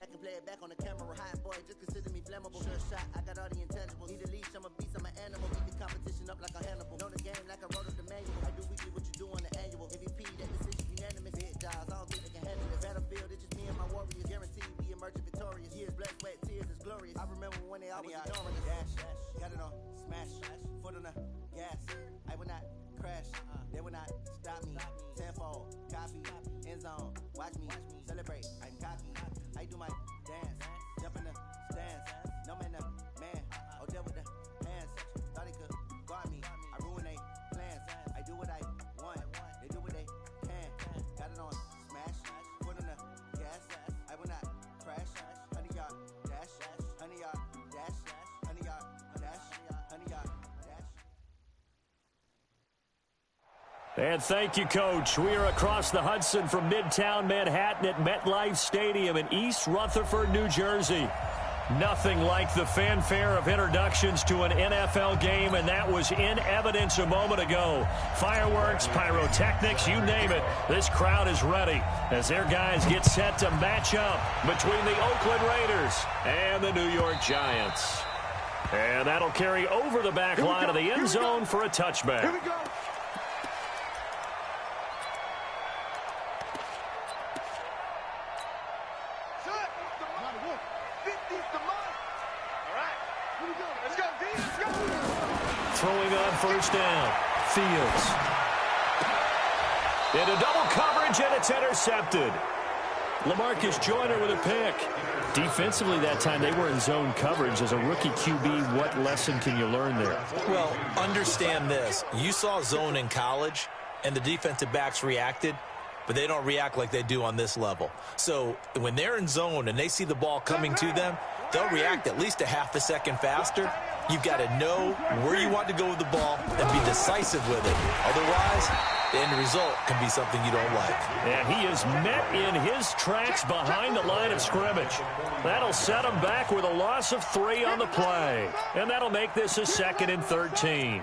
I can play it back on the camera, hot boy, just consider me flammable. Sure shot, I got all the intangibles. Need a leash, I'm a beast, I'm an animal. Beat the competition up like a Hannibal. Know the game like I wrote up the manual. I do weekly what you do on the annual. MVP, that decision unanimous. Hit jobs, I don't think they can handle it. Battlefield, it's just me and my warriors. Guaranteed we emerging victorious. Years, blood, sweat, tears, it's glorious. I remember when they always ignoring us. Dash, got it on, smash, foot on the gas. I will not crash, they will not stop me. Tenfold, copy, end zone, watch me celebrate. I'm cocky, I do my dance, jump in the stands. No man, oh deal with the hands. Thought he could guard me, I ruin they plans. I do what I want, they do what they can. Got it on smash, foot on the gas. I will not crash, 100-yard dash, 100-yard dash, 100-yard dash, 100-yard dash. And thank you, Coach. We are across the Hudson from Midtown Manhattan at MetLife Stadium in East Rutherford, New Jersey. Nothing like the fanfare of introductions to an NFL game, and that was in evidence a moment ago. Fireworks, pyrotechnics, you name it. This crowd is ready as their guys get set to match up between the Oakland Raiders and the New York Giants. And that'll carry over the back line of the end zone for a touchback. Here we go. Throwing on first down. Fields. Into double coverage, and it's intercepted. LaMarcus Joyner with a pick. Defensively that time, they were in zone coverage. As a rookie QB, what lesson can you learn there? Well, understand this. You saw zone in college, and the defensive backs reacted, but they don't react like they do on this level. So when they're in zone and they see the ball coming to them, they'll react at least a half a second faster. You've got to know where you want to go with the ball and be decisive with it. Otherwise, the end result can be something you don't like. And he is met in his tracks behind the line of scrimmage. That'll set him back with a loss of 3 on the play. And that'll make this a 2nd and 13.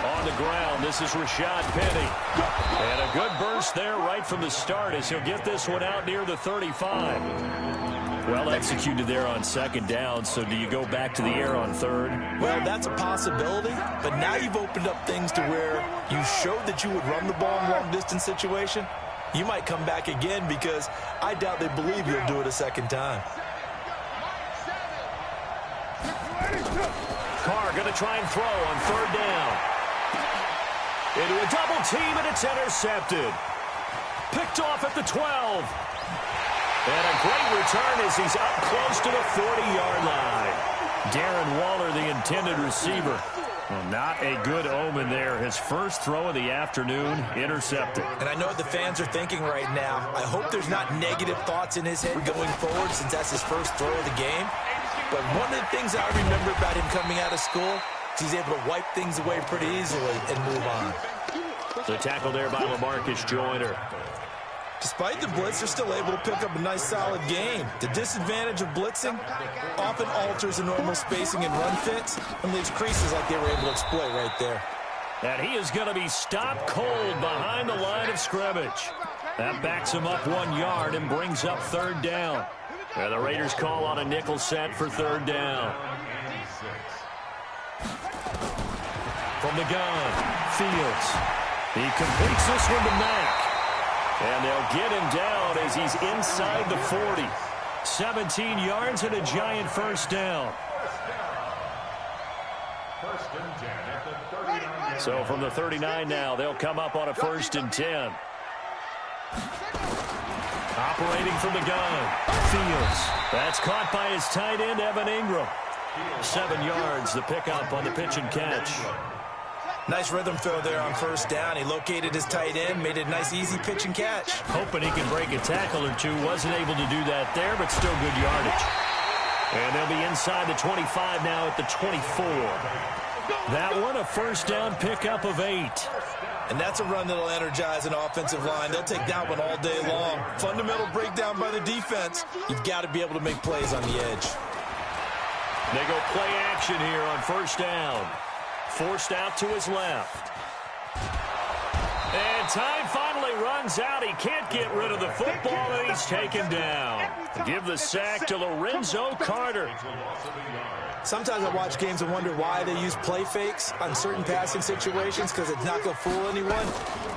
On the ground, this is Rashad Penny. And a good burst there right from the start as he'll get this one out near the 35. Well executed there on 2nd down, so do you go back to the air on 3rd? Well, that's a possibility, but now you've opened up things to where you showed that you would run the ball in long-distance situation. You might come back again because I doubt they believe you'll do it a 2nd time. Carr going to try and throw on 3rd down. Into a double team, and it's intercepted. Picked off at the 12. And a great return as he's up close to the 40-yard line. Darren Waller, the intended receiver. Well, not a good omen there. His first throw of the afternoon, intercepted. And I know what the fans are thinking right now. I hope there's not negative thoughts in his head going forward since that's his first throw of the game. But one of the things I remember about him coming out of school is he's able to wipe things away pretty easily and move on. The tackle there by LaMarcus Joyner. Despite the blitz, they're still able to pick up a nice, solid game. The disadvantage of blitzing often alters the normal spacing and run fits and leaves creases like they were able to exploit right there. And he is going to be stopped cold behind the line of scrimmage. That backs him up 1 yard and brings up 3rd down. And the Raiders call on a nickel set for 3rd down. From the gun, Fields. He completes this one to Mack. And they'll get him down as he's inside the 40. 17 yards and a giant first down. So from the 39 now, they'll come up on a 1st and 10. Operating from the gun, Fields. That's caught by his tight end, Evan Ingram. 7 yards, the pickup on the pitch and catch. Nice rhythm throw there on 1st down. He located his tight end, made it a nice, easy pitch and catch. Hoping he can break a tackle or two. Wasn't able to do that there, but still good yardage. And they'll be inside the 25 now at the 24. That one, a 1st down pickup of 8. And that's a run that'll energize an offensive line. They'll take that one all day long. Fundamental breakdown by the defense. You've got to be able to make plays on the edge. They go play action here on 1st down. Forced out to his left. And time finally runs out. He can't get rid of the football, and he's taken down. Give the sack to Lorenzo Carter. Sometimes I watch games and wonder why they use play fakes on certain passing situations, because it's not going to fool anyone.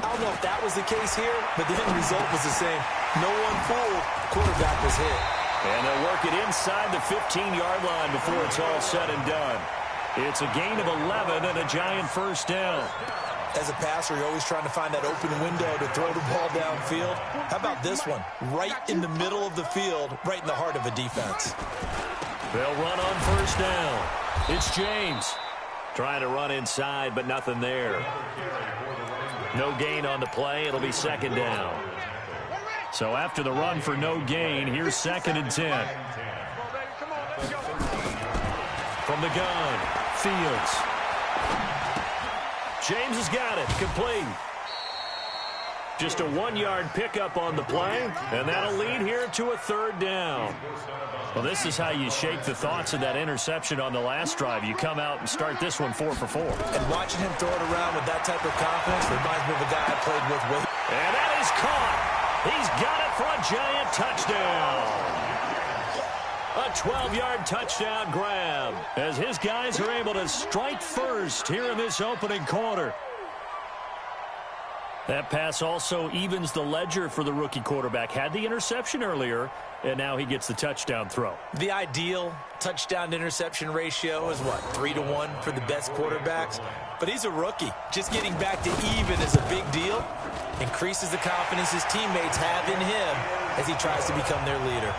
I don't know if that was the case here, but the end result was the same. No one fooled. Quarterback was hit. And they'll work it inside the 15-yard line before it's all said and done. It's a gain of 11 and a giant first down. As a passer, you're always trying to find that open window to throw the ball downfield. How about this one? Right in the middle of the field, right in the heart of a defense. They'll run on first down. It's James. Trying to run inside, but nothing there. No gain on the play. It'll be second down. So after the run for no gain, here's 2nd and 10. From the gun, Fields. James has got it. Complete. Just a 1-yard pickup on the play, and that'll lead here to a 3rd down. Well, this is how you shake the thoughts of that interception on the last drive. You come out and start this one 4 for 4. And watching him throw it around with that type of confidence reminds me of a guy I played with. And that is caught. He's got it for a giant touchdown. A 12-yard touchdown grab as his guys are able to strike first here in this opening quarter. That pass also evens the ledger for the rookie quarterback. Had the interception earlier, and now he gets the touchdown throw. The ideal touchdown-interception ratio is, what, 3-to-1 for the best quarterbacks? But he's a rookie. Just getting back to even is a big deal. Increases the confidence his teammates have in him as he tries to become their leader.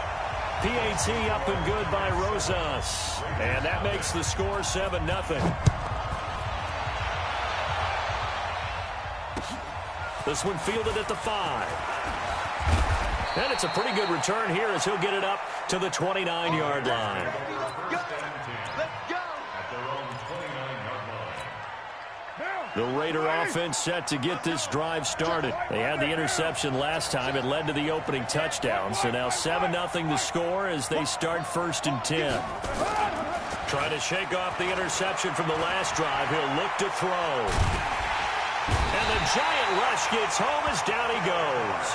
PAT up and good by Rosas. And that makes the score 7-0. This one fielded at the 5. And it's a pretty good return here as he'll get it up to the 29-yard line. The Raider offense set to get this drive started. They had the interception last time. It led to the opening touchdown. So now 7-0 the score as they start 1st and 10. Trying to shake off the interception from the last drive. He'll look to throw. And the giant rush gets home as down he goes.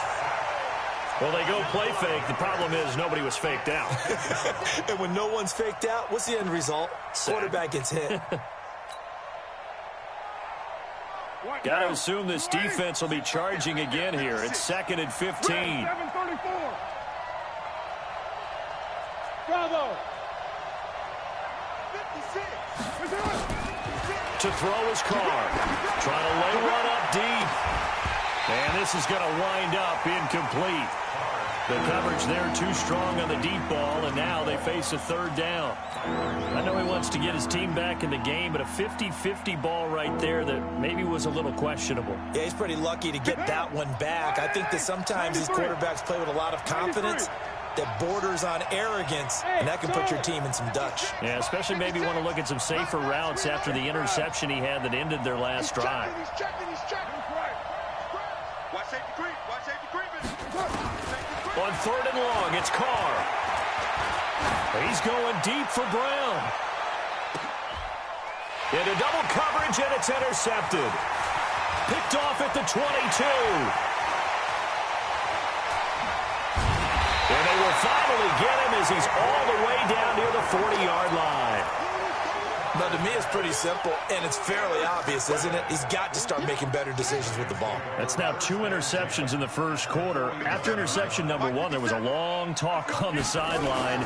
Well, they go play fake. The problem is nobody was faked out. And when no one's faked out, what's the end result? Quarterback gets hit. Got to assume this defense will be charging again here. It's 2nd and 15. Bravo. To throw his car. Trying to lay one up deep. And this is going to wind up incomplete. The coverage there too strong on the deep ball, and now they face a 3rd down. I know he wants to get his team back in the game, but a 50-50 ball right there that maybe was a little questionable. Yeah, he's pretty lucky to get that one back. I think that sometimes these quarterbacks play with a lot of confidence that borders on arrogance, and that can put your team in some Dutch. Yeah, especially maybe want to look at some safer routes after the interception he had that ended their last drive. He's checking. Watch safety creep. On 3rd and long, it's Carr. He's going deep for Brown. Into double coverage, and it's intercepted. Picked off at the 22. And they will finally get him as he's all the way down near the 40-yard line. Now, to me, it's pretty simple, and it's fairly obvious, isn't it? He's got to start making better decisions with the ball. That's now 2 interceptions in the first quarter. After interception number 1, there was a long talk on the sideline,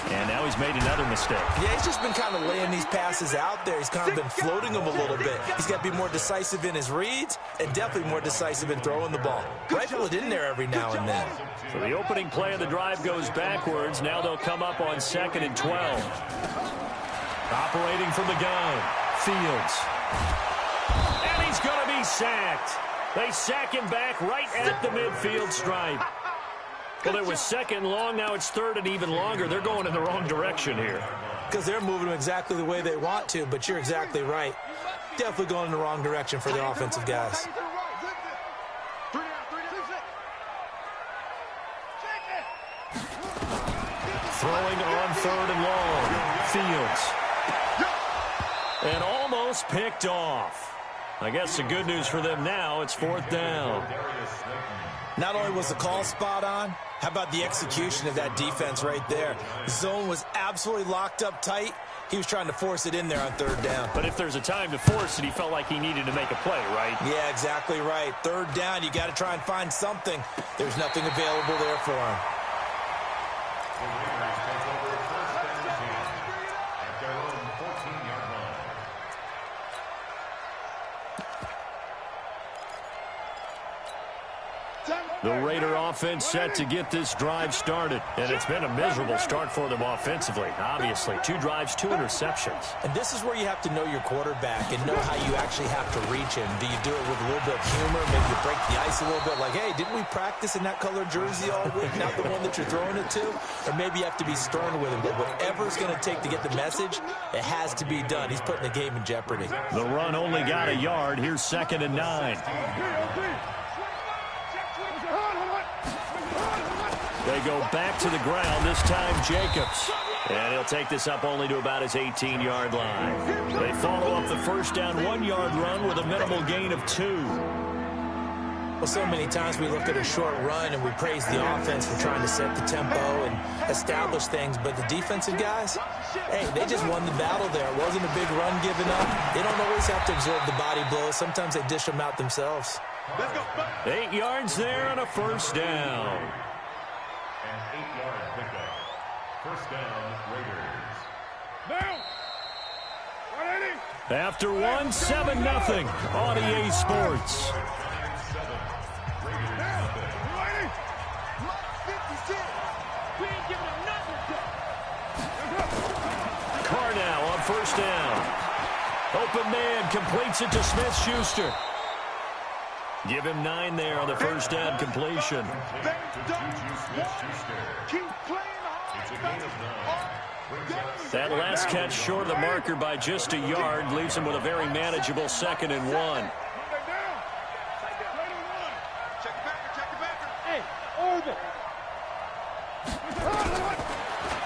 and now he's made another mistake. Yeah, he's just been kind of laying these passes out there. He's kind of been floating them a little bit. He's got to be more decisive in his reads and definitely more decisive in throwing the ball. Rifle it in there every now and then. So the opening play of the drive goes backwards. Now they'll come up on 2nd and 12. Operating from the gun, Fields. And he's going to be sacked. They sack him back right at the midfield stripe. Well, it was 2nd long. Now it's 3rd and even longer. They're going in the wrong direction here. Because they're moving exactly the way they want to, but you're exactly right. Definitely going in the wrong direction for the offensive guys. Throwing on 3rd and long, Fields. And almost just picked off. I guess the good news for them now, it's 4th down. Not only was the call spot on, how about the execution of that defense right there? The zone was absolutely locked up tight. He was trying to force it in there on 3rd down. But if there's a time to force it, he felt like he needed to make a play, right? Yeah, exactly right. 3rd down, you got to try and find something. There's nothing available there for him. The Raider offense set to get this drive started, and it's been a miserable start for them offensively. Obviously, 2 drives, 2 interceptions. And this is where you have to know your quarterback and know how you actually have to reach him. Do you do it with a little bit of humor? Maybe you break the ice a little bit like, hey, didn't we practice in that color jersey all week, not the one that you're throwing it to? Or maybe you have to be stern with him. But whatever it's going to take to get the message, it has to be done. He's putting the game in jeopardy. The run only got a yard. Here's 2nd and 9. They go back to the ground, this time Jacobs. And he'll take this up only to about his 18-yard line. They follow up the first down 1-yard run with a minimal gain of 2. Well, so many times we look at a short run and we praise the offense for trying to set the tempo and establish things. But the defensive guys, hey, they just won the battle there. It wasn't a big run given up. They don't always have to absorb the body blows. Sometimes they dish them out themselves. 8 yards there on a first down. An 8-yard pickup. First down, Raiders. Now! 180! After 1, 7-0 on EA Sports. Carr now on first down. Open man completes it to Smith-Schuster. Give him 9 there on the first down completion. That last catch short of the marker by just a yard leaves him with a very manageable 2nd and 1.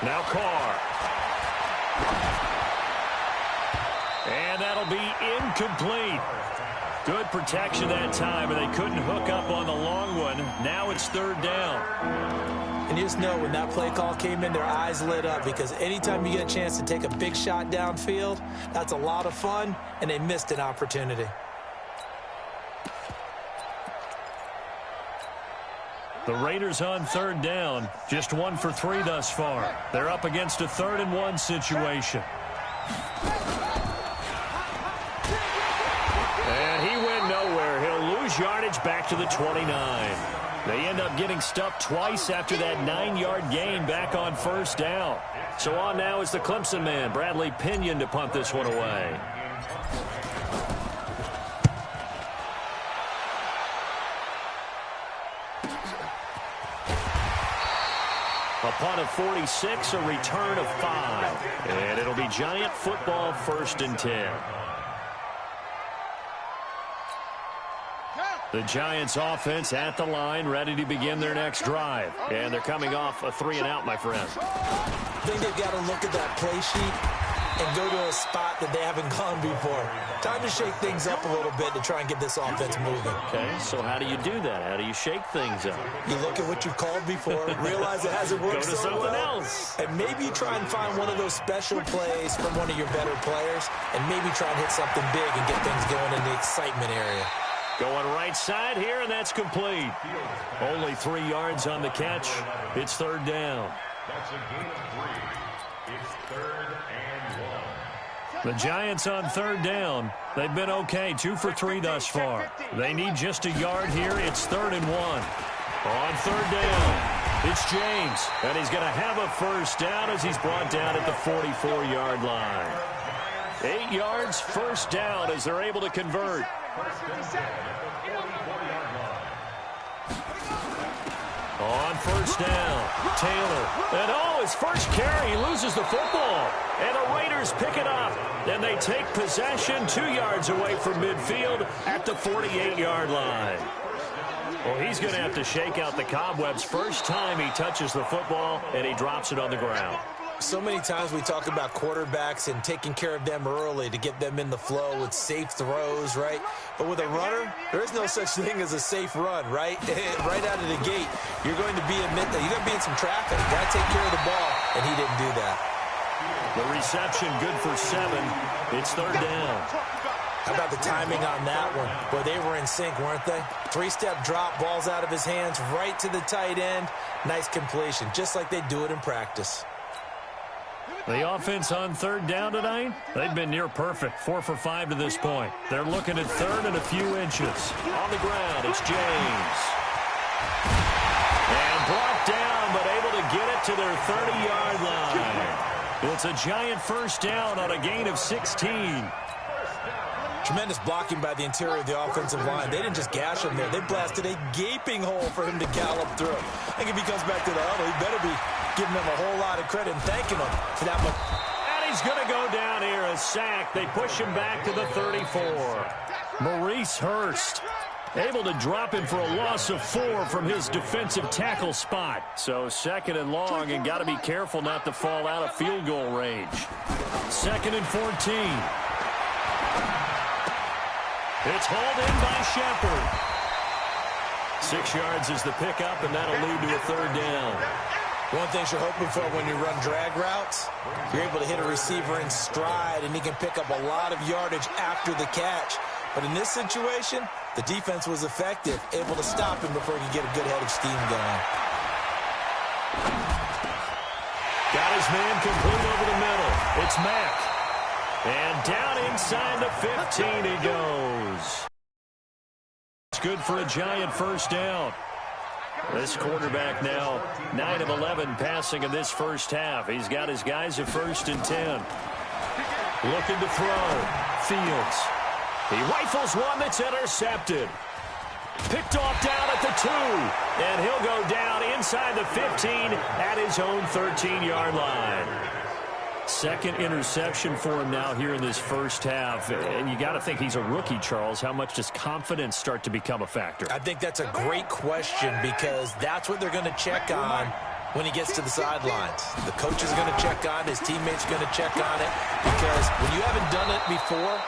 Now Carr. And that'll be incomplete. Good protection that time, and they couldn't hook up on the long one. Now it's 3rd down. And you just know when that play call came in, their eyes lit up, because anytime you get a chance to take a big shot downfield, that's a lot of fun, and they missed an opportunity. The Raiders on 3rd down, just 1 for 3 thus far. They're up against a 3rd and 1 situation. And he went nowhere. He'll lose yardage back to the 29. They end up getting stuffed twice after that 9-yard gain back on first down. So on now is the Clemson man, Bradley Pinion, to punt this one away. A punt of 46, a return of 5. And it'll be Giant football, 1st and 10. The Giants offense at the line, ready to begin their next drive. And they're coming off a 3-and-out, my friend. I think they've got to look at that play sheet and go to a spot that they haven't gone before. Time to shake things up a little bit to try and get this offense moving. Okay, so how do you do that? How do you shake things up? You look at what you've called before, realize it hasn't worked Go to so something well, else. and maybe you try and find one of those special plays from one of your better players, and maybe try and hit something big and get things going in the excitement area. Going right side here, and that's complete. Only 3 yards on the catch. It's 3rd down. That's a gain of 3. It's 3rd and 1. The Giants on 3rd down. They've been okay, 2 for 3 thus far. They need just a yard here. It's 3rd and 1. On 3rd down, it's James, and he's going to have a first down as he's brought down at the 44-yard line. 8 yards, first down as they're able to convert. On first down, Taylor. And his first carry, he loses the football. And the Raiders pick it up. And they take possession 2 yards away from midfield at the 48-yard line. Well, he's going to have to shake out the cobwebs first time he touches the football, and he drops it on the ground. So many times we talk about quarterbacks and taking care of them early to get them in the flow with safe throws, right? But with a runner, there is no such thing as a safe run, right? Right out of the gate, you're going to be in some traffic. You got to take care of the ball, and he didn't do that. The reception good for 7. It's 3rd down. How about the timing on that one? Boy, they were in sync, weren't they? 3-step drop, balls out of his hands, right to the tight end. Nice completion, just like they do it in practice. The offense on 3rd down tonight, they've been near perfect. 4 for 5 to this point. They're looking at 3rd and a few inches. On the ground, it's James. And brought down, but able to get it to their 30-yard line. It's a giant first down on a gain of 16. Tremendous blocking by the interior of the offensive line. They didn't just gash him there. They blasted a gaping hole for him to gallop through. I think if he comes back to the huddle, he better be giving them a whole lot of credit and thanking them for that much. And he's going to go down here, a sack. They push him back to the 34. Maurice Hurst able to drop him for a loss of 4 from his defensive tackle spot. So 2nd and long, and got to be careful not to fall out of field goal range. 2nd and 14. It's hauled in by Shepard. 6 yards is the pickup, and that'll lead to a 3rd down. One thing you're hoping for when you run drag routes, you're able to hit a receiver in stride, and he can pick up a lot of yardage after the catch. But in this situation, the defense was effective, able to stop him before he could get a good head of steam going. Got his man complete over the middle. It's Mack. And down inside the 15 he goes. It's good for a giant first down. This quarterback now 9 of 11 passing in this first half. He's got his guys at 1st and 10. Looking to throw. Fields. He rifles one that's intercepted. Picked off down at the 2. And he'll go down inside the 15 at his own 13-yard line. 2nd interception for him now here in this first half. And you got to think he's a rookie, Charles. How much does confidence start to become a factor? I think that's a great question because that's what they're going to check on when he gets to the sidelines. The coach is going to check on it. His teammates are going to check on it because when you haven't done it before,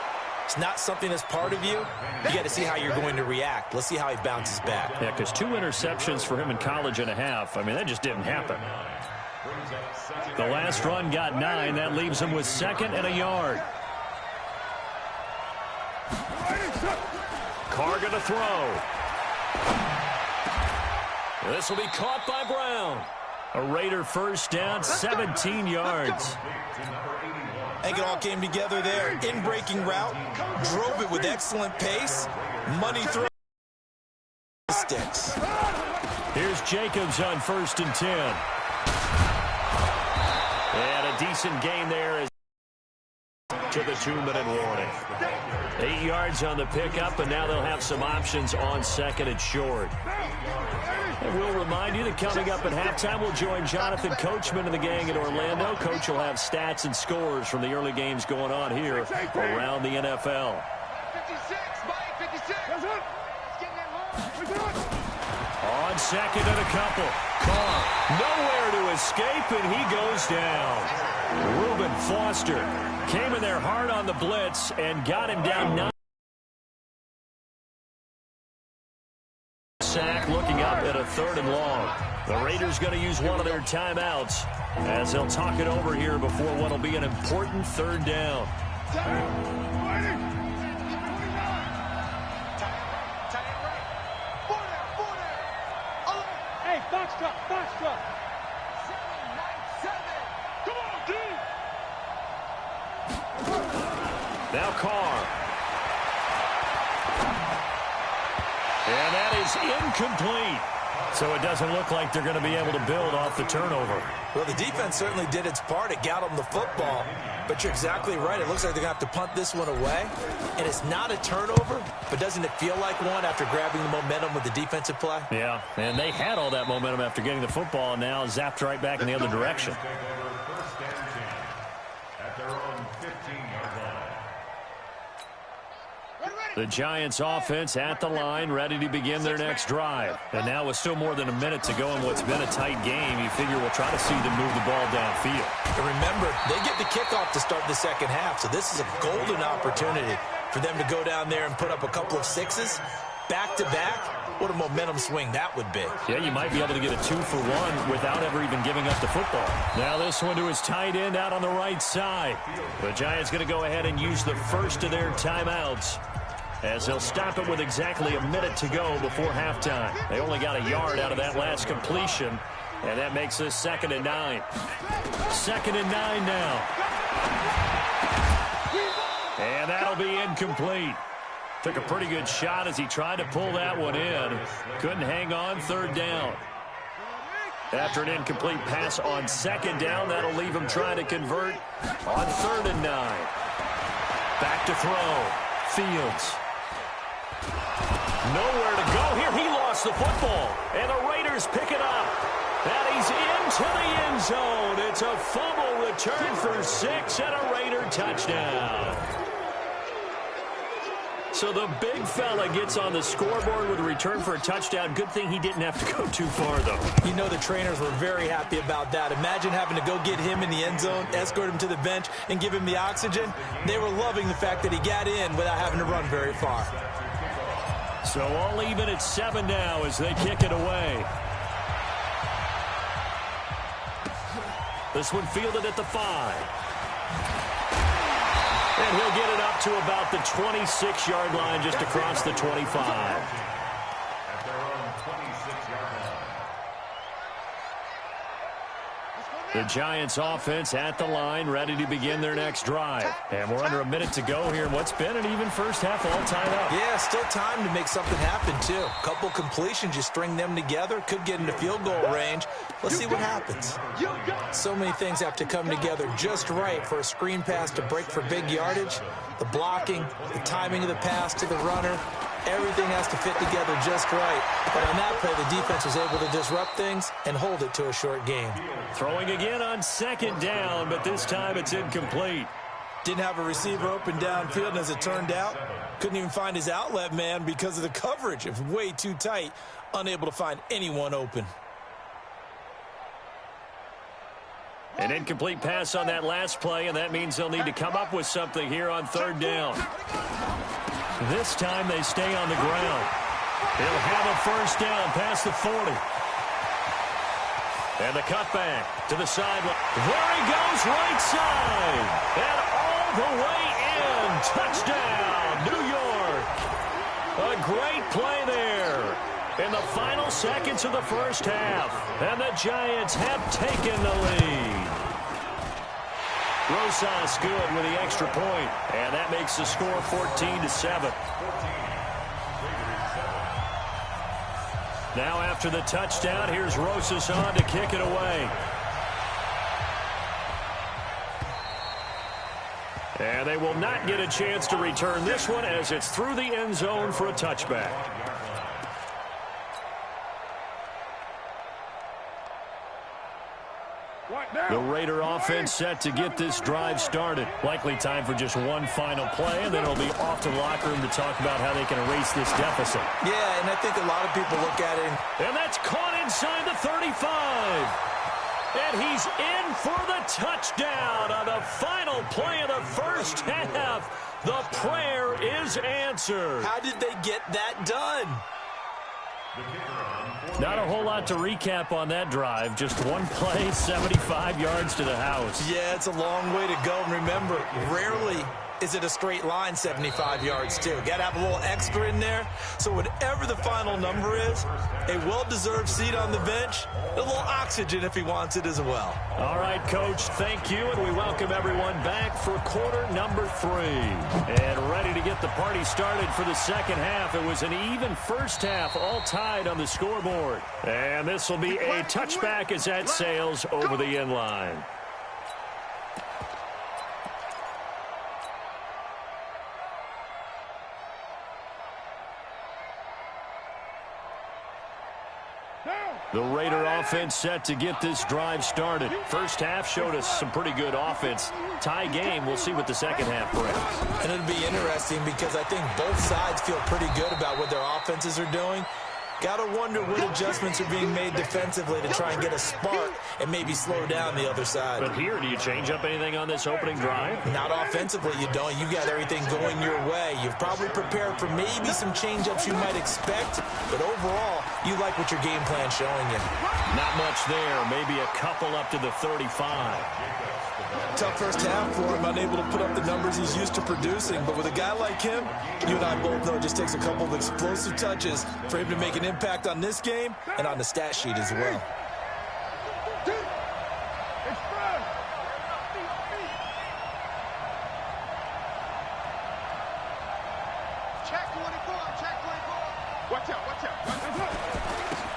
it's not something that's part of you. You got to see how you're going to react. Let's see how he bounces back. Yeah, because 2 interceptions for him in college and a half. I mean, that just didn't happen. The last run got 9. That leaves him with 2nd and a yard. Carr going to throw. This will be caught by Brown. A Raider first down, 17 yards. I think it all came together there. In-breaking route, drove it with excellent pace. Money throw. Sticks. Here's Jacobs on 1st and 10. And a decent gain there as to the 2-minute warning. 8 yards on the pickup, and now they'll have some options on 2nd and short. And we'll remind you that coming up at halftime, we'll join Jonathan Coachman and the gang in Orlando. Coach will have stats and scores from the early games going on here around the NFL. 56. On 2nd and a couple. Carr nowhere to escape, and he goes down. Reuben Foster came in there hard on the blitz and got him down 9. Sack looking up at a 3rd and long. The Raiders going to use one of their timeouts as they'll talk it over here before what will be an important 3rd down. Hey, box truck. 797. Come on, D. Now Carr. And that is incomplete. So it doesn't look like they're going to be able to build off the turnover. Well, the defense certainly did its part. It got them the football. But you're exactly right. It looks like they're going to have to punt this one away. And it's not a turnover, but doesn't it feel like one after grabbing the momentum with the defensive play? Yeah, and they had all that momentum after getting the football, and now zapped right back in the other direction. At their own 15-yard line. Ready. The Giants offense at the line, ready to begin their next drive. And now with still more than a minute to go in what's been a tight game, you figure we'll try to see them move the ball downfield. And remember, they get the kickoff to start the second half, so this is a golden opportunity for them to go down there and put up a couple of sixes back-to-back. What a momentum swing that would be. Yeah, you might be able to get a 2-for-1 without ever even giving up the football. Now this one to his tight end out on the right side. The Giants going to go ahead and use the first of their timeouts, as they'll stop it with exactly a minute to go before halftime. They only got a yard out of that last completion, and that makes this 2nd and 9. 2nd and 9 now. And that'll be incomplete. Took a pretty good shot as he tried to pull that one in. Couldn't hang on, 3rd down. After an incomplete pass on 2nd down, that'll leave him trying to convert on 3rd and 9. Back to throw. Fields. Nowhere to go here. He lost the football, and the Raiders pick it up. And he's into the end zone. It's a fumble return for 6 and a Raider touchdown. So the big fella gets on the scoreboard with a return for a touchdown. Good thing he didn't have to go too far, though. You know the trainers were very happy about that. Imagine having to go get him in the end zone, escort him to the bench, and give him the oxygen. They were loving the fact that he got in without having to run very far. So all even at 7 now as they kick it away. This one fielded at the 5. And he'll get it up to about the 26-yard line, just across the 25. At their own 26-yard line. The Giants offense at the line, ready to begin their next drive. And we're under a minute to go here in what's been an even first half, all tied up. Yeah, still time to make something happen, too. Couple completions, you string them together, could get into field goal range. Let's see what happens. So many things have to come together just right for a screen pass to break for big yardage. The blocking, the timing of the pass to the runner, everything has to fit together just right. But on that play, the defense was able to disrupt things and hold it to a short game. Throwing again on 2nd down, but this time it's incomplete. Didn't have a receiver open downfield, and as it turned out, couldn't even find his outlet man because of the coverage. It was way too tight, unable to find anyone open. An incomplete pass on that last play, and that means they'll need to come up with something here on 3rd down. This time they stay on the ground. They'll have a 1st down past the 40. And the cutback to the sideline. There he goes, right side. And all the way in. Touchdown, New York. A great play there in the final seconds of the first half. And the Giants have taken the lead. Rosas good with the extra point. And that makes the score 14-7. Now after the touchdown, here's Rosas on to kick it away. And they will not get a chance to return this one as it's through the end zone for a touchback. The Raider offense set to get this drive started. Likely time for just one final play, and then it'll be off to the locker room to talk about how they can erase this deficit. Yeah, and I think a lot of people look at it. And that's caught inside the 35. And he's in for the touchdown on the final play of the first half. The prayer is answered. How did they get that done? Not a whole lot to recap on that drive. Just one play, 75 yards to the house. Yeah, it's a long way to go. And remember, rarely is it a straight line 75 yards, too. Got to have a little extra in there. So whatever the final number is, a well-deserved seat on the bench, a little oxygen if he wants it as well. All right, Coach, thank you, and we welcome everyone back for quarter number 3. And ready to get the party started for the second half. It was an even first half, all tied on the scoreboard. And this will be a touchback as that sails over the end line. Down. The Raider offense set to get this drive started. First half showed us some pretty good offense. Tie game, we'll see what the second half brings. And it'll be interesting because I think both sides feel pretty good about what their offenses are doing. Got to wonder what adjustments are being made defensively to try and get a spark and maybe slow down the other side. But here, do you change up anything on this opening drive? Not offensively, you don't. You got everything going your way. You've probably prepared for maybe some change-ups you might expect, but overall, you like what your game plan's showing you. Not much there. Maybe a couple up to the 35. Tough first half for him, unable to put up the numbers he's used to producing. But with a guy like him, you and I both know it just takes a couple of explosive touches for him to make an impact on this game and on the stat sheet as well.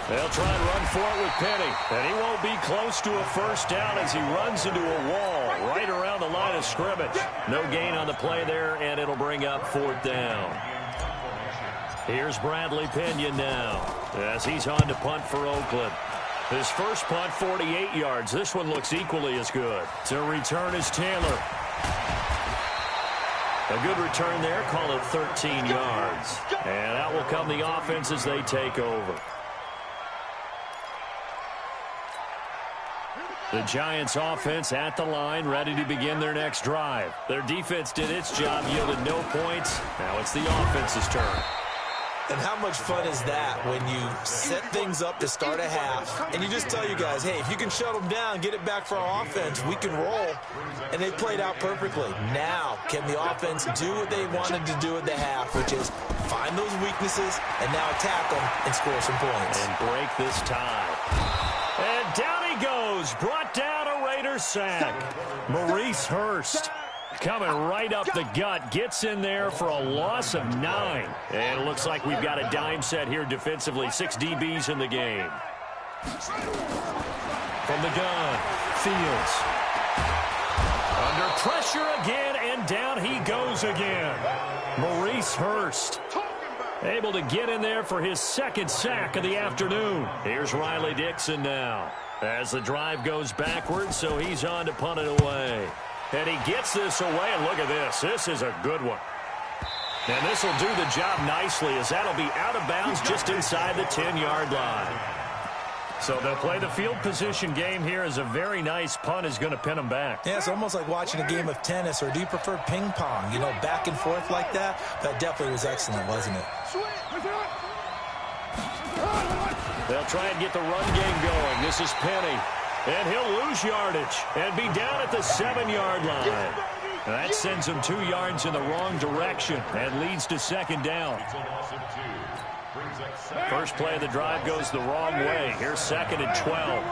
They'll try and run for it with Penny. And he won't be close to a first down as he runs into a wall right around the line of scrimmage. No gain on the play there, and it'll bring up fourth down. Here's Bradley Pena now as he's on to punt for Oakland. His first punt, 48 yards. This one looks equally as good. To return is Taylor. A good return there. Call it 13 yards. And out will come the offense as they take over. The Giants offense at the line, ready to begin their next drive. Their defense did its job, yielded no points. Now it's the offense's turn. And how much fun is that when you set things up to start a half and you just tell you guys, hey, if you can shut them down, get it back for our offense, we can roll. And they played out perfectly. Now, can the offense do what they wanted to do at the half, which is find those weaknesses and now attack them and score some points. And break this tie. And down he goes. Brought down a Raider sack. Maurice Hurst coming right up the gut. Gets in there for a loss of 9. And it looks like we've got a dime set here defensively. 6 DBs in the game. From the gun, Fields. Under pressure again, and down he goes again. Maurice Hurst able to get in there for his second sack of the afternoon. Here's Riley Dixon now as the drive goes backwards, so he's on to punt it away. And he gets this away, and look at this. This is a good one. And this will do the job nicely as that'll be out of bounds just inside the 10-yard line. So they'll play the field position game here as a very nice punt is going to pin them back. Yeah, it's almost like watching a game of tennis, or do you prefer ping pong? You know, back and forth like that? That definitely was excellent, wasn't it? They'll try and get the run game going. This is Penny. And he'll lose yardage and be down at the 7-yard line. That sends him 2 yards in the wrong direction and leads to second down. First play of the drive goes the wrong way. Here's second and 12.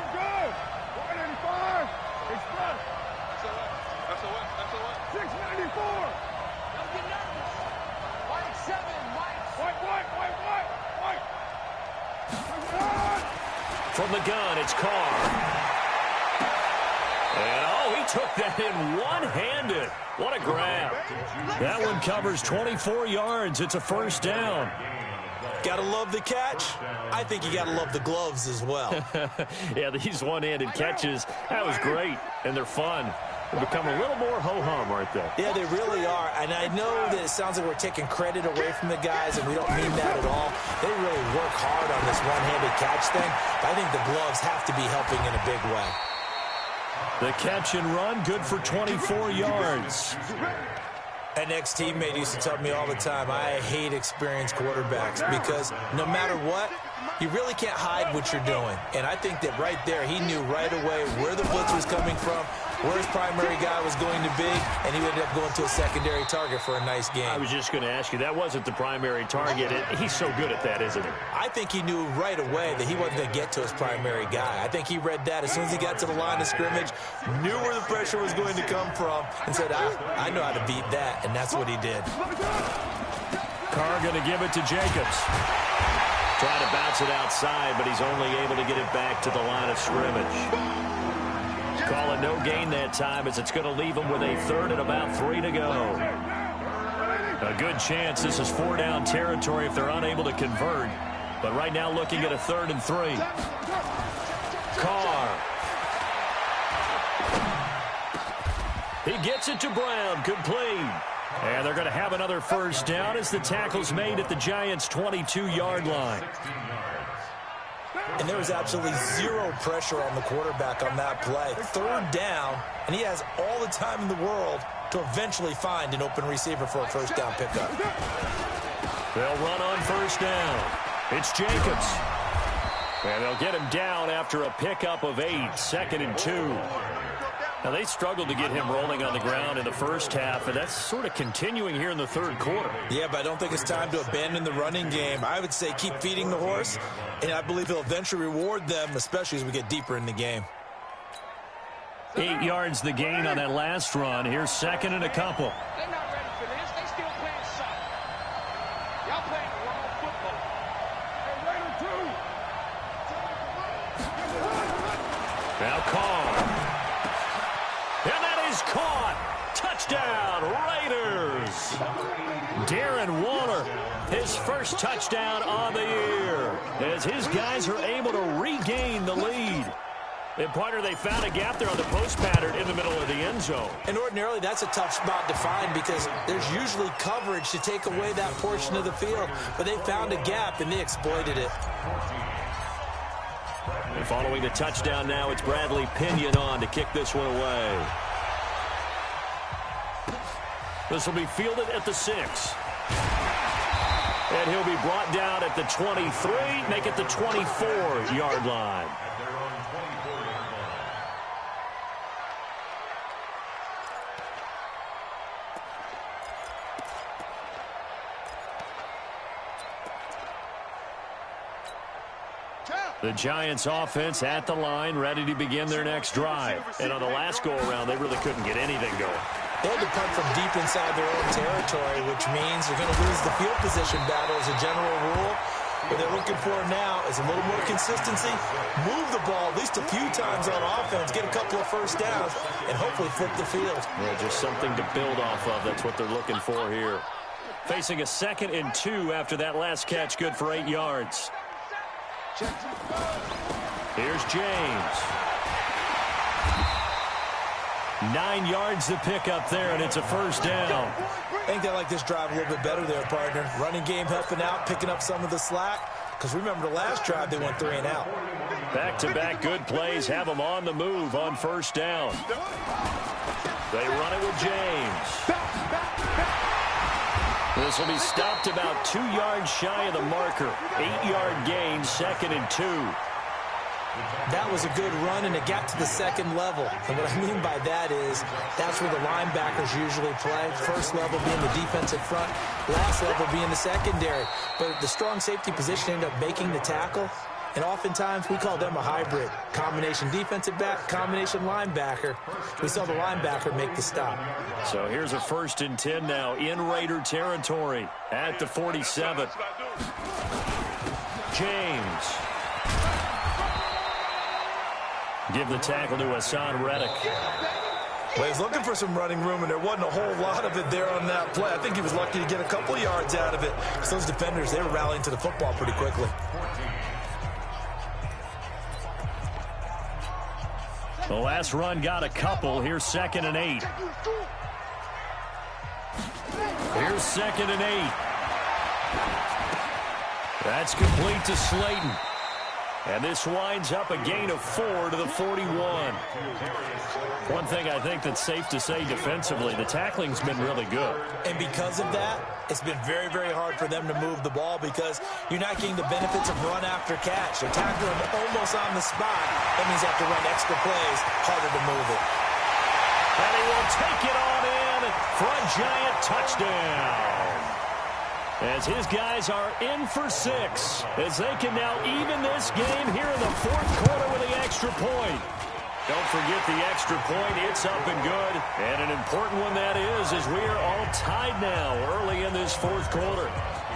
From the gun, it's Carr. And, oh, he took that in one-handed. What a grab. That one covers 24 yards. It's a first down. Gotta love the catch. I think you gotta love the gloves as well. Yeah, these one-handed catches, that was great, and they're fun. They become a little more ho-hum, aren't they? Yeah, they really are. And I know that it sounds like we're taking credit away from the guys, and we don't mean that at all. They really work hard on this one-handed catch thing. But I think the gloves have to be helping in a big way. The catch and run, good for 24 yards. An ex-teammate used to tell me all the time, I hate experienced quarterbacks because no matter what, you really can't hide what you're doing. And I think that right there, he knew right away where the blitz was coming from, where his primary guy was going to be, and he ended up going to a secondary target for a nice game. I was just going to ask you, that wasn't the primary target. He's so good at that, isn't he? I think he knew right away that he wasn't going to get to his primary guy. I think he read that as soon as he got to the line of scrimmage, knew where the pressure was going to come from, and said, I know how to beat that, and that's what he did. Carr going to give it to Jacobs. Trying to bounce it outside, but he's only able to get it back to the line of scrimmage. Call it no gain that time as it's going to leave him with a third and about 3 to go. A good chance this is 4-down territory if they're unable to convert. But right now looking at a 3rd and 3. He gets it to Brown, complete. And they're going to have another first down as the tackle's made at the Giants' 22-yard line. And there was absolutely zero pressure on the quarterback on that play. Third down, and he has all the time in the world to eventually find an open receiver for a first down pickup. They'll run on first down. It's Jacobs. And they'll get him down after a pickup of 8, 2nd and 2. Now, they struggled to get him rolling on the ground in the first half, and that's sort of continuing here in the third quarter. Yeah, but I don't think it's time to abandon the running game. I would say keep feeding the horse, and I believe he'll eventually reward them, especially as we get deeper in the game. 8 yards the gain on that last run. Here's 2nd and a couple. They're not ready for this. They still playing soccer. Y'all playing the wrong football. Hey, Raider 2. Now Carr. And that is caught. Touchdown, Raiders. Darren Waller, his first touchdown on the year, as his guys are able to regain the lead. And, partner, they found a gap there on the post pattern in the middle of the end zone. And ordinarily, that's a tough spot to find because there's usually coverage to take away that portion of the field. But they found a gap, and they exploited it. And following the touchdown now, it's Bradley Pinion on to kick this one away. This will be fielded at the 6. And he'll be brought down at the 23, make it the 24-yard line. The Giants offense at the line, ready to begin their next drive. And on the last go-around, they really couldn't get anything going. They had to punt from deep inside their own territory, which means they're going to lose the field position battle as a general rule. What they're looking for now is a little more consistency, move the ball at least a few times on offense, get a couple of first downs, and hopefully flip the field. Yeah, just something to build off of. That's what they're looking for here. Facing a 2nd and 2 after that last catch, good for 8 yards. Here's James. 9 yards to pick up there, and it's a first down. I think they like this drive a little bit better there, partner. Running game helping out, picking up some of the slack. Because remember, the last drive, they went 3 and out. Back-to-back good plays have them on the move on first down. They run it with James. This will be stopped about 2 yards shy of the marker. 8-yard gain, 2nd and 2. That was a good run, and it got to the second level. And what I mean by that is that's where the linebackers usually play. First level being the defensive front, last level being the secondary. But the strong safety position ended up making the tackle. And oftentimes we call them a hybrid. Combination defensive back, combination linebacker. We saw the linebacker make the stop. So here's a 1st and 10 now in Raider territory at the 47. James. Give the tackle to Hassan Reddick. Well, he's looking for some running room, and there wasn't a whole lot of it there on that play. I think he was lucky to get a couple yards out of it. Because those defenders, they were rallying to the football pretty quickly. The last run got a couple. Here's 2nd and 8. Here's 2nd and 8. That's complete to Slayton. And this winds up a gain of 4 to the 41. One thing I think that's safe to say defensively, the tackling's been really good. And because of that, it's been very, very hard for them to move the ball because you're not getting the benefits of run after catch. They're tackling them almost on the spot. That means you have to run extra plays, harder to move it. And he will take it on in for a Giant touchdown. As his guys are in for 6, as they can now even this game here in the 4th quarter with the extra point. Don't forget the extra point. It's up and good. And an important one that is, as we are all tied now early in this 4th quarter.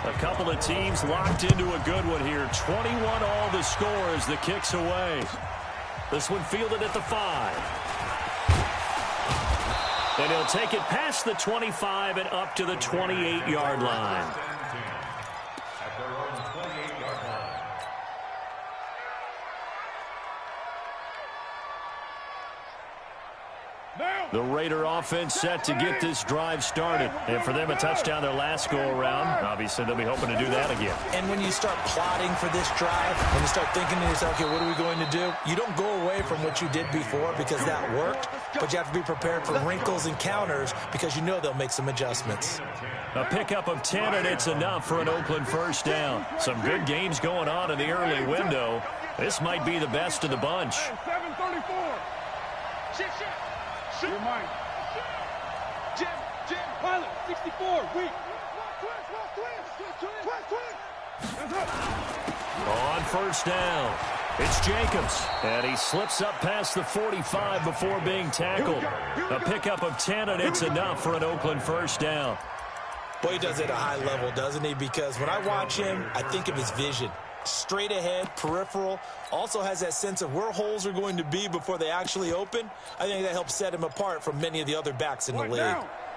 A couple of teams locked into a good one here. 21 all the score as the kick's away. This one fielded at the 5. And he'll take it past the 25 and up to the 28-yard line. The Raider offense set to get this drive started. And for them, a touchdown their last go-around. Obviously, they'll be hoping to do that again. And when you start plotting for this drive, when you start thinking to yourself, okay, what are we going to do? You don't go away from what you did before because that worked, but you have to be prepared for wrinkles and counters because you know they'll make some adjustments. A pickup of 10, and it's enough for an Oakland first down. Some good games going on in the early window. This might be the best of the bunch. 734. Shoot. Jim, pilot, 64, weak. On first down, it's Jacobs, and he slips up past the 45 before being tackled. A pickup of 10, and it's enough for an Oakland first down. Boy, he does it at a high level, doesn't he? Because when I watch him, I think of his vision. Straight ahead, peripheral, also has that sense of where holes are going to be before they actually open. I think that helps set him apart from many of the other backs in the league.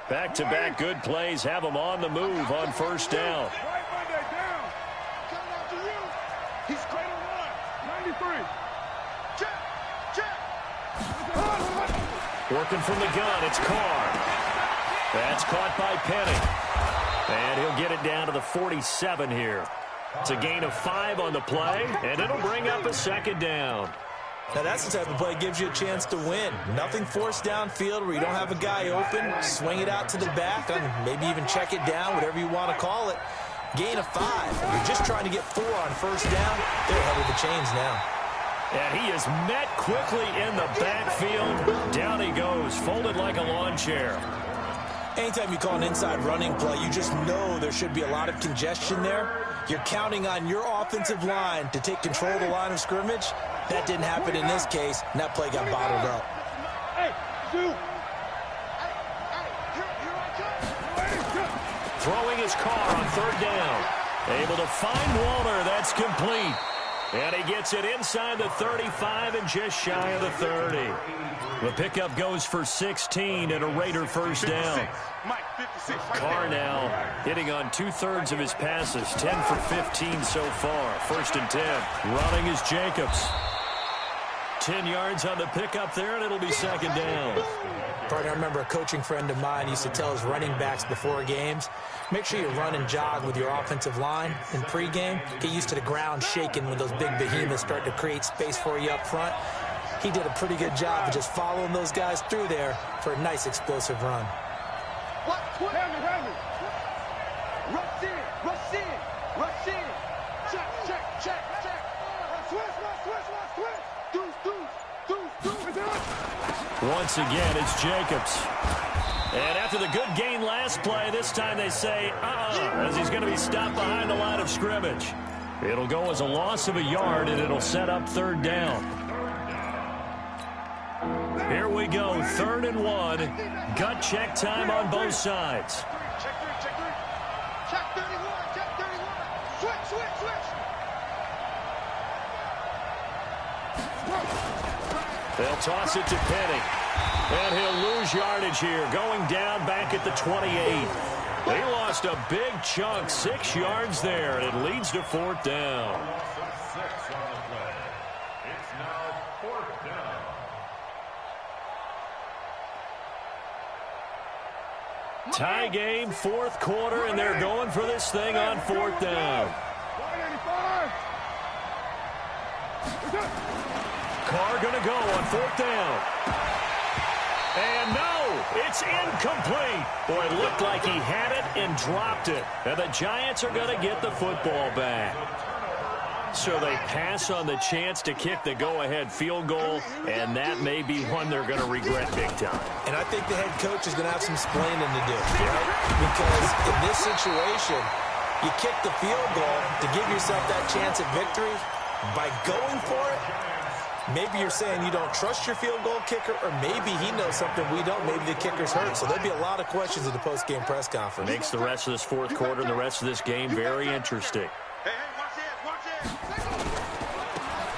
Back-to-back good plays have him on the move on first down. He's great on line. 93. Check. Working from the gun, it's Carr. That's caught by Penny. And he'll get it down to the 47 here. It's a gain of 5 on the play, and it'll bring up a second down. Now, that's the type of play that gives you a chance to win. Nothing forced downfield where you don't have a guy open. Swing it out to the back, and maybe even check it down, whatever you want to call it. Gain of 5. You're just trying to get 4 on first down. They're ahead of the chains now. And he is met quickly in the backfield. Down he goes, folded like a lawn chair. Anytime you call an inside running play, you just know there should be a lot of congestion there. You're counting on your offensive line to take control of the line of scrimmage. That didn't happen in this case, and that play got bottled up. Hey, dude. Throwing his car on third down. Able to find Walter. That's complete. And he gets it inside the 35 and just shy of the 30. The pickup goes for 16 and a Raider first down. Carr now hitting on 2/3 of his passes, 10 for 15 so far. First and 10. Running is Jacobs. 10 yards on the pickup there, and it'll be second down. Partner, I remember a coaching friend of mine used to tell his running backs before games, make sure you run and jog with your offensive line in pregame. Get used to the ground shaking when those big behemoths start to create space for you up front. He did a pretty good job of just following those guys through there for a nice explosive run. Have me. Rush in. Check. Switch. Once again, it's Jacobs. And after the good gain last play, this time they say, as he's going to be stopped behind the line of scrimmage. It'll go as a loss of a yard, and it'll set up third down. Here we go, 3rd and 1. Gut check time on both sides. Check 31. Switch. They'll toss it to Penny. And he'll lose yardage here, going down back at the 28. They lost a big chunk, 6 yards there, and it leads to 4th down. It's now 4th down. Tie game, 4th quarter, and they're going for this thing on 4th down. Carr going to go on 4th down. And no, it's incomplete. Boy, it looked like he had it and dropped it. And the Giants are going to get the football back. So they pass on the chance to kick the go-ahead field goal, and that may be one they're going to regret big time. And I think the head coach is going to have some explaining to do, right? Because in this situation, you kick the field goal to give yourself that chance at victory. By going for it, maybe you're saying you don't trust your field goal kicker, or maybe he knows something we don't. Maybe the kicker's hurt. So there'll be a lot of questions at the post-game press conference. Makes the rest of this 4th quarter and the rest of this game very interesting.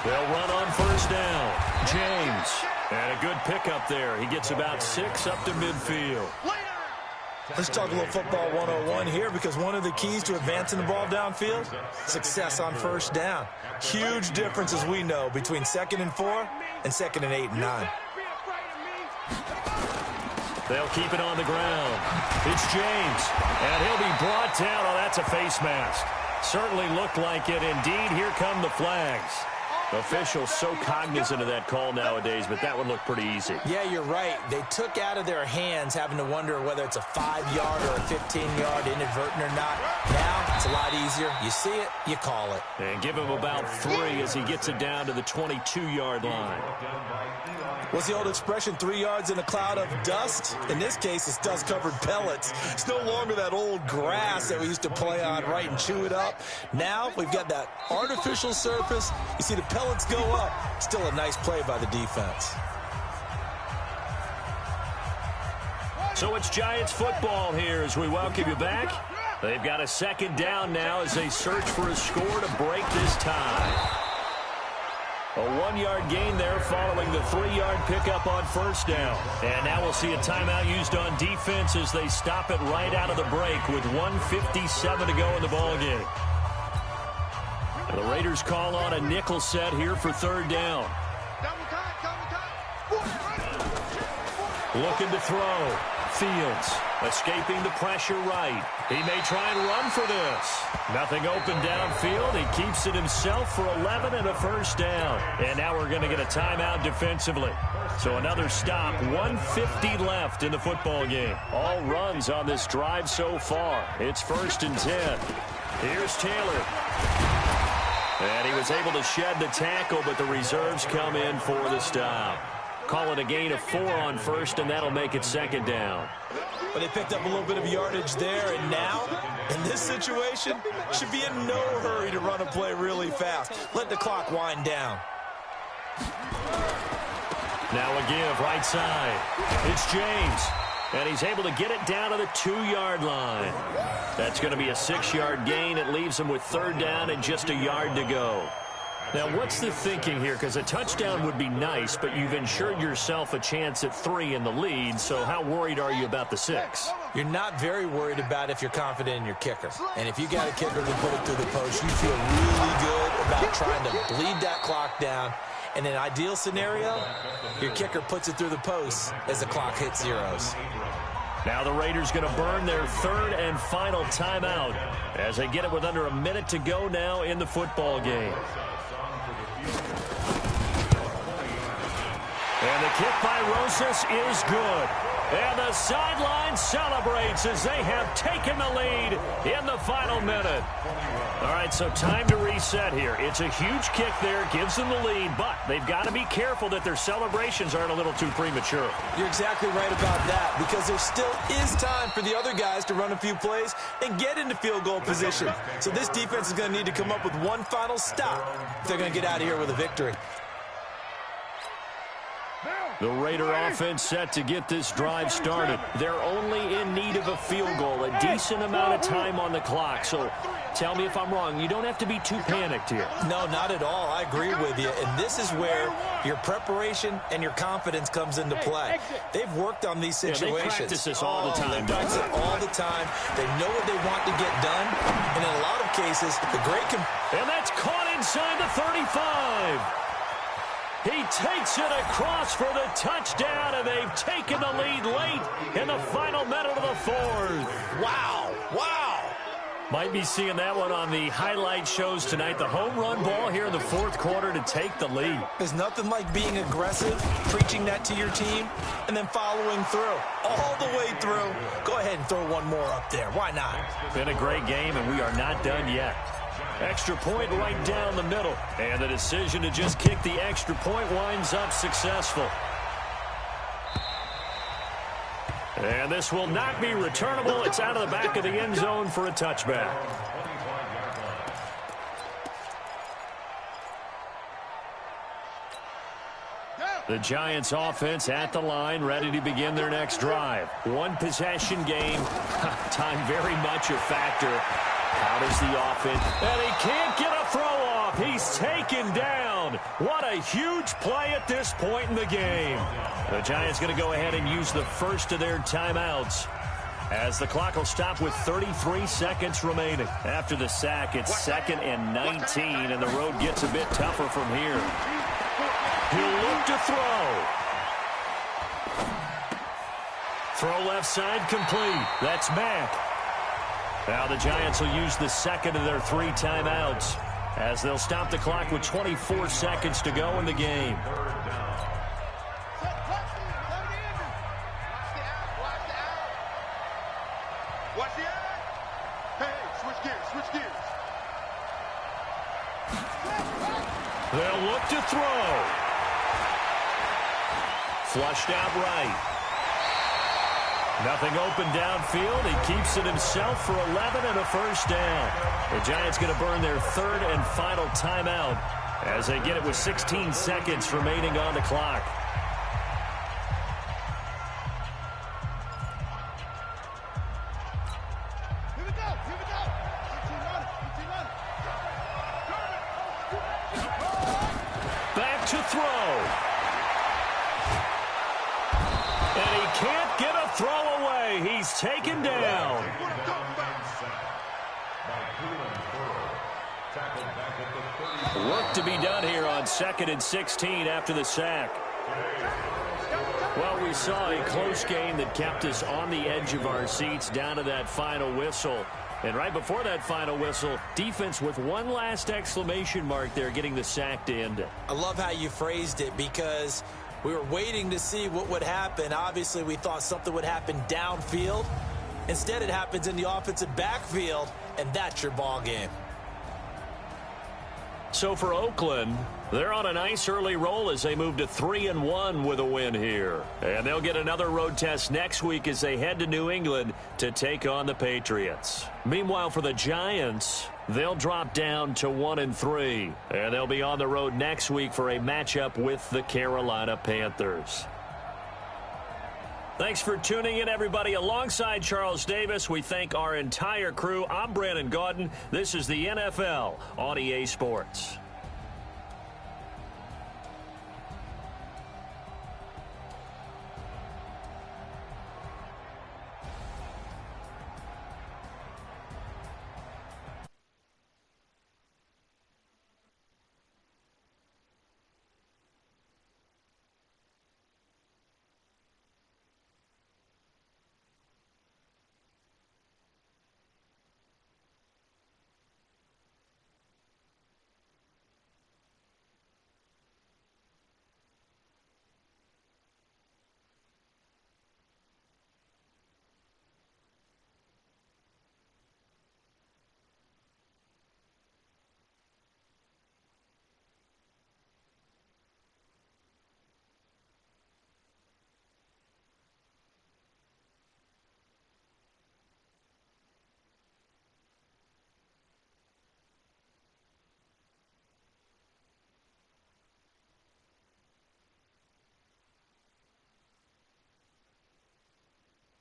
They'll run on first down. James. And a good pickup there. He gets about 6 up to midfield. Let's talk a little football 101 here, because one of the keys to advancing the ball downfield, success on first down. Huge difference, as we know, between 2nd and 4 and 2nd and 8 and 9. They'll keep it on the ground. It's James, and he'll be brought down. Oh, that's a face mask. Certainly looked like it. Indeed, here come the flags. Officials so cognizant of that call nowadays, but that one looked pretty easy. Yeah, you're right. They took out of their hands having to wonder whether it's a 5-yard or a 15-yard inadvertent or not. Now, it's a lot easier. You see it, you call it. And give him about 3 as he gets it down to the 22-yard line. What's the old expression, 3 yards in a cloud of dust? In this case, it's dust-covered pellets. It's no longer that old grass that we used to play on, right, and chew it up. Now, we've got that artificial surface. You see the pellets go up. Still a nice play by the defense. So it's Giants football here as we welcome you back. They've got a second down now as they search for a score to break this tie. A 1-yard gain there following the 3-yard pickup on first down. And now we'll see a timeout used on defense as they stop it right out of the break with 1:57 to go in the ballgame. The Raiders call on a nickel set here for third down. Looking to throw. Fields escaping the pressure right. He may try and run for this. Nothing open downfield. He keeps it himself for 11 and a first down. And now we're going to get a timeout defensively. So another stop. 1:50 left in the football game. All runs on this drive so far. It's 1st and 10. Here's Taylor. And he was able to shed the tackle, but the reserves come in for the stop. Call it a gain of 4 on first, and that'll make it 2nd down. But they picked up a little bit of yardage there, and now, in this situation, should be in no hurry to run a play really fast. Let the clock wind down. Now a give right side. It's James, and he's able to get it down to the 2-yard line. That's going to be a 6-yard gain. It leaves him with 3rd down and just a yard to go. Now, what's the thinking here? Because a touchdown would be nice, but you've ensured yourself a chance at 3 in the lead, so how worried are you about the 6? You're not very worried about if you're confident in your kicker. And if you got a kicker to put it through the post, you feel really good about trying to bleed that clock down. In an ideal scenario, your kicker puts it through the post as the clock hits zeros. Now the Raiders going to burn their 3rd and final timeout as they get it with under a minute to go now in the football game. And the kick by Rosas is good. And the sideline celebrates as they have taken the lead in the final minute. All right, so time to reset here. It's a huge kick there, gives them the lead, but they've got to be careful that their celebrations aren't a little too premature. You're exactly right about that, because there still is time for the other guys to run a few plays and get into field goal position. So this defense is going to need to come up with one final stop if they're going to get out of here with a victory. The Raider offense set to get this drive started. They're only in need of a field goal, a decent amount of time on the clock. So tell me if I'm wrong. You don't have to be too panicked here. No, not at all. I agree with you. And this is where your preparation and your confidence comes into play. They've worked on these situations. They practice this all the time. They practice it all the time. They know what they want to get done. And in a lot of cases, the great... And that's caught inside the 35. He takes it across for the touchdown, and they've taken the lead late in the final minute of the 4th. Wow. Wow. Might be seeing that one on the highlight shows tonight. The home run ball here in the 4th quarter to take the lead. There's nothing like being aggressive, preaching that to your team, and then following through. All the way through. Go ahead and throw one more up there. Why not? Been a great game, and we are not done yet. Extra point right down the middle. And the decision to just kick the extra point winds up successful. And this will not be returnable. It's out of the back of the end zone for a touchback. The Giants offense at the line, ready to begin their next drive. One possession game. Time very much a factor. How does the offense... And he can't get a throw off. He's taken down. What a huge play at this point in the game. The Giants going to go ahead and use the first of their timeouts as the clock will stop with 33 seconds remaining. After the sack, it's 2nd and 19, and the road gets a bit tougher from here. He'll look to throw. Throw left side complete. That's Mack. Now the Giants will use the second of their 3 timeouts as they'll stop the clock with 24 seconds to go in the game. Watch the out. Hey, switch gears. They'll look to throw. Flushed out right. Nothing open downfield. He keeps it himself for 11 and a first down. The Giants going to burn their 3rd and final timeout as they get it with 16 seconds remaining on the clock. Here we go. Back to throw. And he can't get a throw away. He's taken down. Work to be done here on 2nd and 16 after the sack. Well, we saw a close game that kept us on the edge of our seats down to that final whistle. And right before that final whistle, defense with one last exclamation mark there, getting the sack to end it. I love how you phrased it because we were waiting to see what would happen. Obviously, we thought something would happen downfield. Instead, it happens in the offensive backfield, and that's your ball game. So for Oakland, they're on a nice early roll as they move to 3-1 with a win here. And they'll get another road test next week as they head to New England to take on the Patriots. Meanwhile, for the Giants, they'll drop down to 1-3. And they'll be on the road next week for a matchup with the Carolina Panthers. Thanks for tuning in, everybody. Alongside Charles Davis, we thank our entire crew. I'm Brandon Gaudin. This is the NFL on EA Sports.